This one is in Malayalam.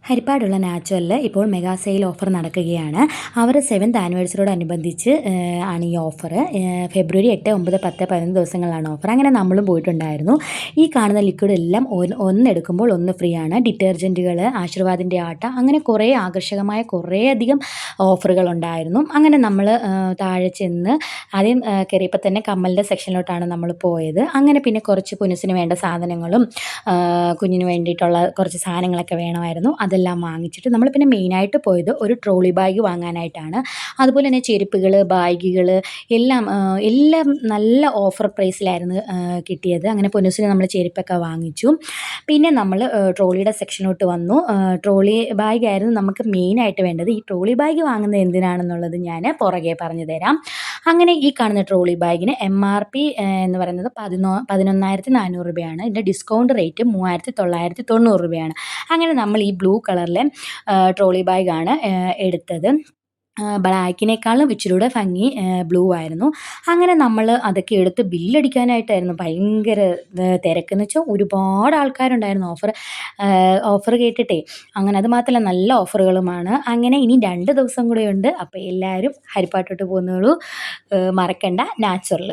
ഹരിപ്പാടുള്ള നാച്ചുറലിൽ ഇപ്പോൾ മെഗാ സെയിൽ ഓഫർ നടക്കുകയാണ്. അവർ 7th ആനിവേഴ്സറിയോടനുബന്ധിച്ച് ആണ് ഈ ഓഫർ. ഫെബ്രുവരി 8, 9, 10, 11 ദിവസങ്ങളിലാണ് ഓഫർ. അങ്ങനെ നമ്മളും പോയിട്ടുണ്ടായിരുന്നു. ഈ കാണുന്ന ലിക്വിഡ് എല്ലാം ഒന്നെടുക്കുമ്പോൾ ഒന്ന് ഫ്രീ ആണ്. ഡിറ്റർജൻറ്റുകൾ, ആശീർവാദിൻ്റെ ആട്ട, അങ്ങനെ കുറേ ആകർഷകമായ കുറേയധികം ഓഫറുകളുണ്ടായിരുന്നു. അങ്ങനെ നമ്മൾ താഴെ ചെന്ന് ആദ്യം കയറിയപ്പോൾ തന്നെ കമ്മലിൻ്റെ സെക്ഷനിലോട്ടാണ് നമ്മൾ പോയത്. അങ്ങനെ പിന്നെ കുറച്ച് കുനുസിന് വേണ്ട സാധനങ്ങളും കുഞ്ഞിന് വേണ്ടിയിട്ടുള്ള കുറച്ച് സാധനങ്ങളൊക്കെ വേണമായിരുന്നു. അതെല്ലാം വാങ്ങിച്ചിട്ട് നമ്മൾ പിന്നെ മെയിനായിട്ട് പോയത് ഒരു ട്രോളി ബാഗ് വാങ്ങാനായിട്ടാണ്. അതുപോലെ തന്നെ ചെരുപ്പുകൾ, ബാഗുകൾ എല്ലാം നല്ല ഓഫർ പ്രൈസിലായിരുന്നു കിട്ടിയത്. അങ്ങനെ പൊന്നൂസിന് നമ്മൾ ചെരുപ്പൊക്കെ വാങ്ങിച്ചു. പിന്നെ നമ്മൾ ട്രോളിയുടെ സെക്ഷനിലോട്ട് വന്നു. ട്രോളി ബാഗായിരുന്നു നമുക്ക് മെയിനായിട്ട് വേണ്ടത്. ഈ ട്രോളി ബാഗ് വാങ്ങുന്നത് എന്തിനാണെന്നുള്ളത് ഞാൻ പുറകെ പറഞ്ഞു തരാം. അങ്ങനെ ഈ കാണുന്ന ട്രോളി ബാഗിന് MRP എന്ന് പറയുന്നത് 11,400 രൂപയാണ്. ഇതിൻ്റെ ഡിസ്കൗണ്ട് റേറ്റ് 3,990 രൂപയാണ്. അങ്ങനെ നമ്മൾ ഈ ബ്ലൂ കളറിലെ ട്രോളി ബാഗാണ് എടുത്തത്. ബ്ലാക്കിനേക്കാളും ഇച്ചിരൂടെ ഭംഗി ബ്ലൂ ആയിരുന്നു. അങ്ങനെ നമ്മൾ അതൊക്കെ എടുത്ത് ബില്ലടിക്കാനായിട്ടായിരുന്നു ഭയങ്കര തിരക്കെന്ന് വെച്ചാൽ ഒരുപാട് ആൾക്കാരുണ്ടായിരുന്നു ഓഫർ കേട്ടിട്ടേ. അങ്ങനെ അത് മാത്രമല്ല നല്ല ഓഫറുകളുമാണ്. അങ്ങനെ ഇനി 2 ദിവസം കൂടെയുണ്ട്. അപ്പോൾ എല്ലാവരും ഹരിപ്പാട്ടോട്ട് പോകുന്നോളൂ. മറക്കണ്ട നാച്ചുറൽ.